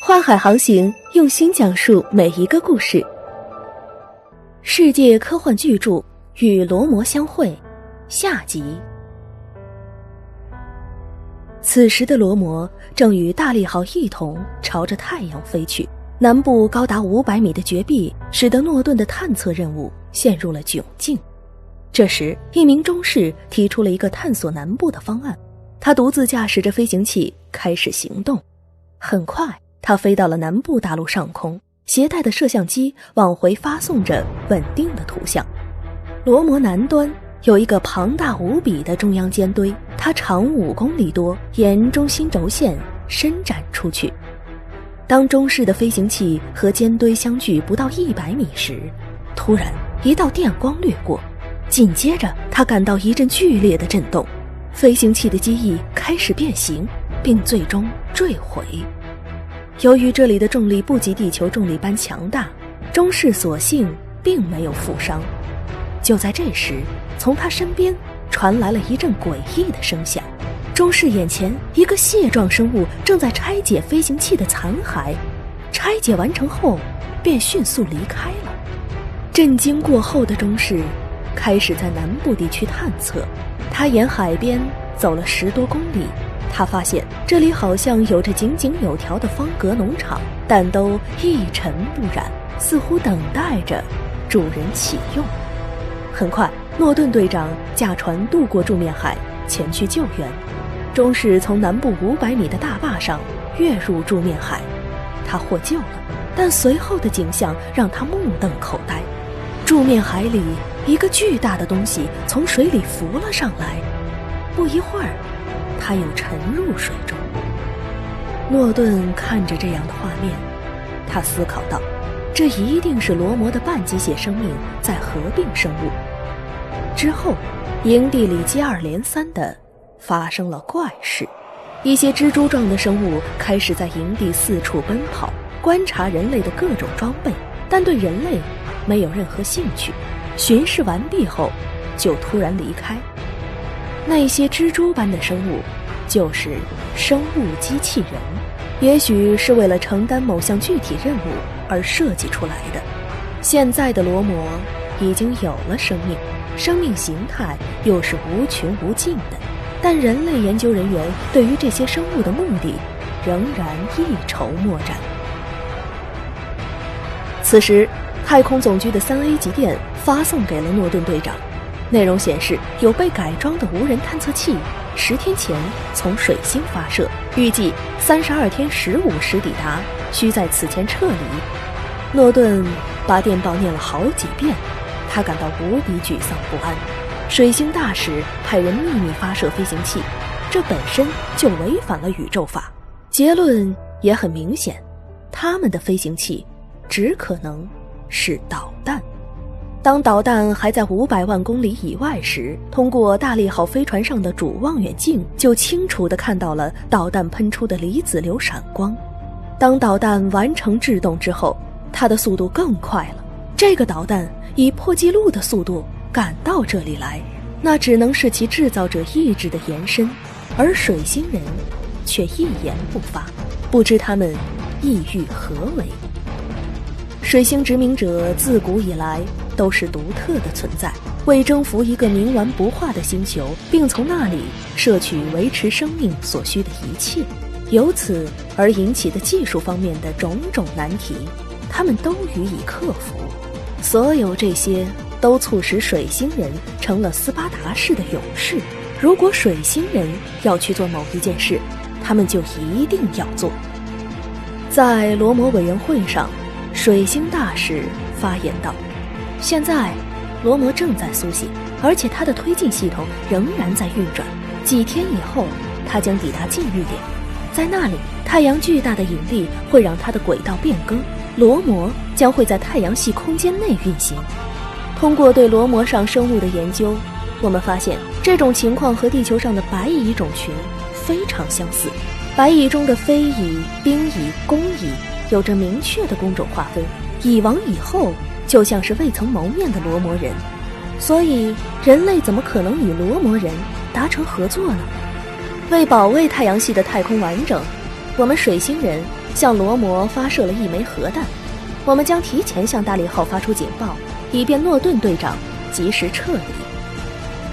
花海航行，用心讲述每一个故事。世界科幻巨著《与罗摩相会》下集。此时的罗摩正与大利号一同朝着太阳飞去，南部高达500米的绝壁使得诺顿的探测任务陷入了窘境。这时，一名中士提出了一个探索南部的方案，他独自驾驶着飞行器开始行动。很快，他飞到了南部大陆上空，携带的摄像机往回发送着稳定的图像。罗摩南端有一个庞大无比的中央尖堆，它长5公里多，沿中心轴线伸展出去。当中式的飞行器和尖堆相距不到100米时，突然一道电光掠过，紧接着他感到一阵剧烈的震动，飞行器的机翼开始变形，并最终坠毁。由于这里的重力不及地球重力般强大，中士所幸并没有负伤。就在这时，从他身边传来了一阵诡异的声响，中士眼前一个蟹状生物正在拆解飞行器的残骸，拆解完成后便迅速离开了。震惊过后的中士开始在南部地区探测，他沿海边走了10多公里，他发现这里好像有着井井有条的方格农场，但都一尘不染，似乎等待着主人启用。很快，诺顿队长驾船渡过柱面海，前去救援。中士从南部500米的大坝上跃入柱面海，他获救了，但随后的景象让他目瞪口呆。柱面海里一个巨大的东西从水里浮了上来，不一会儿他又沉入水中。诺顿看着这样的画面，他思考道，这一定是罗摩的半机械生命在合并生物。之后，营地里接二连三地发生了怪事，一些蜘蛛状的生物开始在营地四处奔跑，观察人类的各种装备，但对人类没有任何兴趣。巡视完毕后，就突然离开。那些蜘蛛般的生物就是生物机器人，也许是为了承担某项具体任务而设计出来的。现在的罗摩已经有了生命，生命形态又是无穷无尽的，但人类研究人员对于这些生物的目的仍然一筹莫展。此时，太空总局的3A 级电发送给了诺顿队长，内容显示有被改装的无人探测器10天前从水星发射，预计32天15时抵达，需在此前撤离。诺顿把电报念了好几遍，他感到无比沮丧不安。水星大使派人秘密发射飞行器，这本身就违反了宇宙法。结论也很明显，他们的飞行器只可能是导弹。当导弹还在500万公里以外时，通过大利号飞船上的主望远镜就清楚地看到了导弹喷出的离子流闪光。当导弹完成制动之后，它的速度更快了。这个导弹以破纪录的速度赶到这里来，那只能是其制造者意志的延伸，而水星人却一言不发，不知他们意欲何为。水星殖民者自古以来都是独特的存在，为征服一个冥顽不化的星球，并从那里摄取维持生命所需的一切，由此而引起的技术方面的种种难题，他们都予以克服。所有这些都促使水星人成了斯巴达式的勇士。如果水星人要去做某一件事，他们就一定要做。在罗摩委员会上，水星大使发言道，现在罗摩正在苏醒，而且他的推进系统仍然在运转，几天以后他将抵达禁域点，在那里太阳巨大的引力会让它的轨道变更，罗摩将会在太阳系空间内运行。通过对罗摩上生物的研究，我们发现这种情况和地球上的白蚁种群非常相似。白蚁中的飞蚁、兵蚁、工蚁有着明确的工种划分，蚁王以后就像是未曾谋面的罗摩人，所以人类怎么可能与罗摩人达成合作呢？为保卫太阳系的太空完整，我们水星人向罗摩发射了一枚核弹。我们将提前向大利号发出警报，以便诺顿队长及时撤离。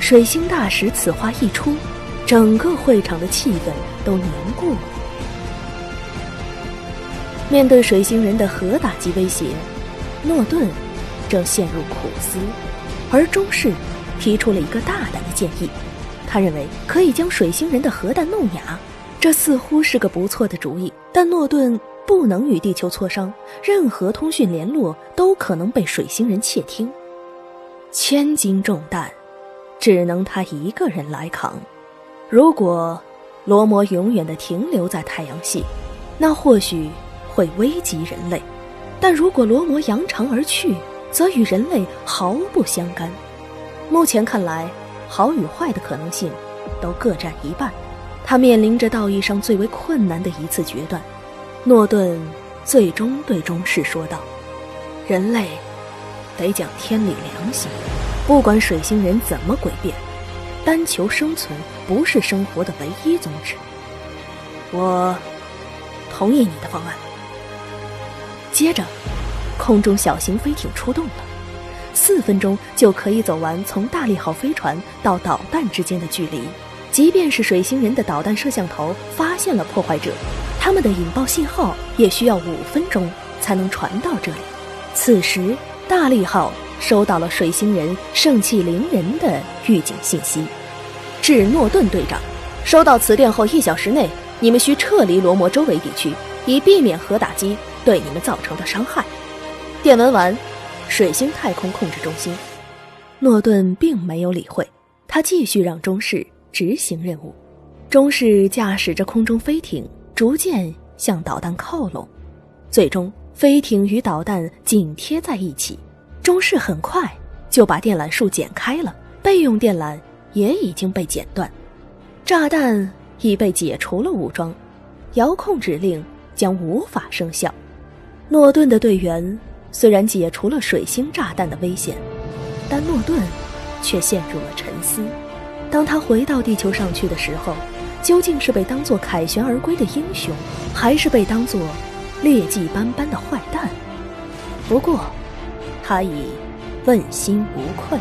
水星大使此话一出，整个会场的气氛都凝固了。面对水星人的核打击威胁，诺顿正陷入苦思，而中士提出了一个大胆的建议。他认为可以将水星人的核弹弄哑，这似乎是个不错的主意，但诺顿不能与地球磋商，任何通讯联络都可能被水星人窃听。千斤重担只能他一个人来扛。如果罗摩永远地停留在太阳系，那或许会危及人类，但如果罗摩扬长而去，则与人类毫不相干。目前看来，好与坏的可能性都各占一半。他面临着道义上最为困难的一次决断。诺顿最终对中士说道：人类得讲天理良心，不管水星人怎么诡辩，单求生存不是生活的唯一宗旨。我同意你的方案。接着，空中小型飞艇出动了，4分钟就可以走完从大利号飞船到导弹之间的距离。即便是水星人的导弹摄像头发现了破坏者，他们的引爆信号也需要5分钟才能传到这里。此时，大利号收到了水星人盛气凌人的预警信息：致诺顿队长，收到此电后1小时内，你们需撤离罗摩周围地区，以避免核打击对你们造成的伤害。电文完，水星太空控制中心。诺顿并没有理会，他继续让中士执行任务。中士驾驶着空中飞艇逐渐向导弹靠拢，最终飞艇与导弹紧贴在一起。中士很快就把电缆束剪开了，备用电缆也已经被剪断，炸弹已被解除了武装，遥控指令将无法生效。诺顿的队员虽然解除了水星炸弹的危险，但诺顿却陷入了沉思。当他回到地球上去的时候，究竟是被当作凯旋而归的英雄，还是被当作劣迹斑斑的坏蛋？不过他已问心无愧。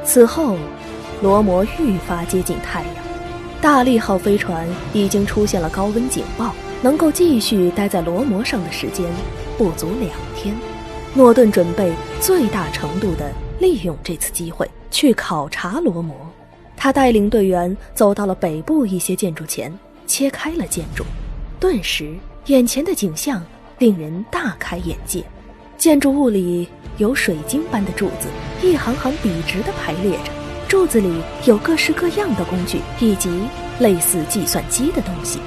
此后，罗摩愈发接近太阳，大利号飞船已经出现了高温警报，能够继续待在罗摩上的时间不足2天。诺顿准备最大程度地利用这次机会去考察罗摩。他带领队员走到了北部一些建筑前，切开了建筑。顿时，眼前的景象令人大开眼界。建筑物里有水晶般的柱子，一行行笔直地排列着，柱子里有各式各样的工具，以及类似计算机的东西。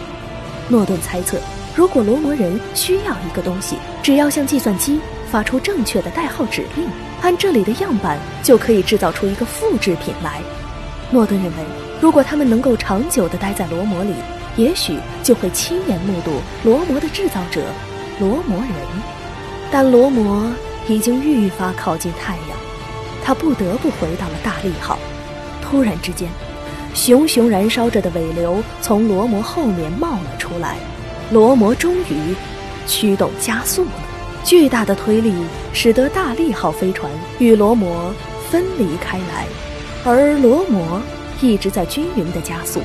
诺顿猜测，如果罗摩人需要一个东西，只要向计算机发出正确的代号指令，按这里的样板就可以制造出一个复制品来。诺顿认为，如果他们能够长久地待在罗摩里，也许就会亲眼目睹罗摩的制造者罗摩人。但罗摩已经愈发靠近太阳，他不得不回到了大利号。突然之间，熊熊燃烧着的尾流从罗摩后面冒了出来，罗摩终于驱动加速了。巨大的推力使得大利号飞船与罗摩分离开来，而罗摩一直在均匀地加速，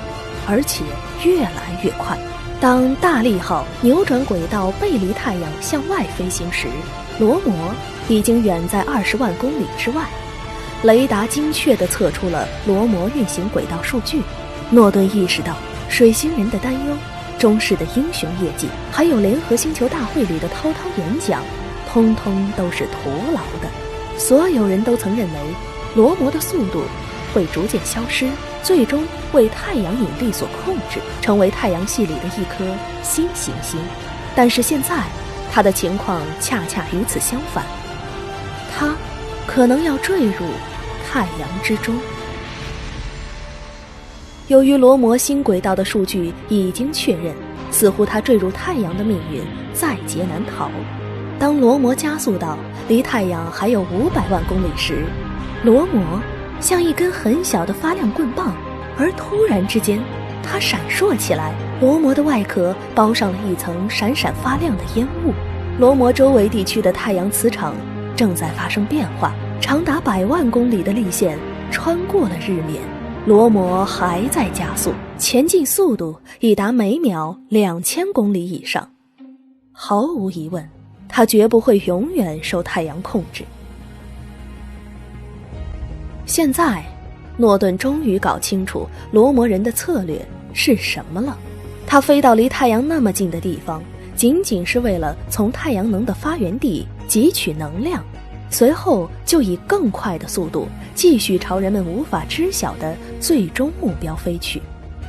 而且越来越快。当大利号扭转轨道背离太阳向外飞行时，罗摩已经远在20万公里之外。雷达精确地测出了罗摩运行轨道数据。诺顿意识到水星人的担忧，中士的英雄业绩，还有联合星球大会里的滔滔演讲，通通都是徒劳的。所有人都曾认为罗摩的速度会逐渐消失，最终为太阳引力所控制，成为太阳系里的一颗新行星。但是现在他的情况恰恰与此相反，他可能要坠入太阳之中。由于罗摩新轨道的数据已经确认，似乎他坠入太阳的命运在劫难逃。当罗摩加速到离太阳还有500万公里时，罗摩像一根很小的发亮棍棒，而突然之间它闪烁起来，罗摩的外壳包上了一层闪闪发亮的烟雾，罗摩周围地区的太阳磁场正在发生变化，长达100万公里的力线穿过了日冕，罗摩还在加速，前进速度已达每秒2000公里以上。毫无疑问，它绝不会永远受太阳控制。现在，诺顿终于搞清楚罗摩人的策略是什么了。他飞到离太阳那么近的地方，仅仅是为了从太阳能的发源地汲取能量，随后就以更快的速度继续朝人们无法知晓的最终目标飞去。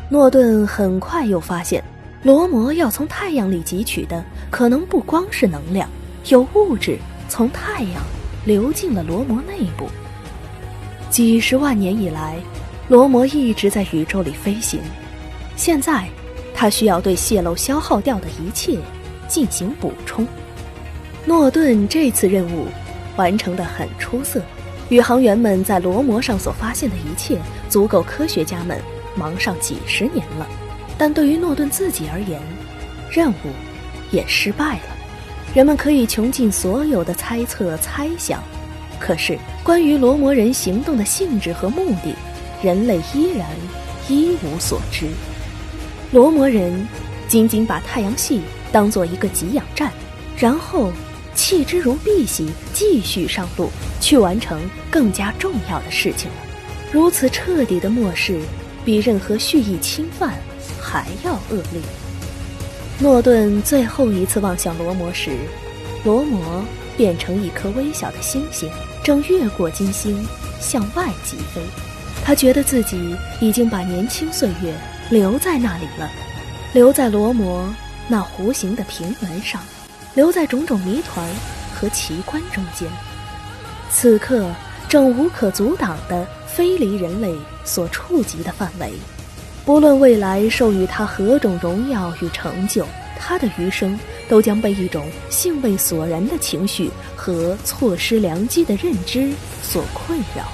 诺顿很快又发现，罗摩要从太阳里汲取的可能不光是能量，有物质从太阳流进了罗摩内部。几十万年以来，罗摩一直在宇宙里飞行，现在他需要对泄漏消耗掉的一切进行补充。诺顿这次任务完成得很出色，宇航员们在罗摩上所发现的一切足够科学家们忙上几十年了。但对于诺顿自己而言，任务也失败了。人们可以穷尽所有的猜测猜想，可是关于罗摩人行动的性质和目的，人类依然一无所知。罗摩人仅仅把太阳系当作一个给养站，然后弃之如敝屣，继续上路去完成更加重要的事情了。如此彻底的漠视，比任何蓄意侵犯还要恶劣。诺顿最后一次望向罗摩时，罗摩变成一颗微小的星星，正越过金星向外疾飞。他觉得自己已经把年轻岁月留在那里了，留在罗摩那弧形的平原上，留在种种谜团和奇观中间。此刻正无可阻挡地飞离人类所触及的范围，不论未来授予他何种荣耀与成就，他的余生都将被一种兴味索然的情绪和错失良机的认知所困扰。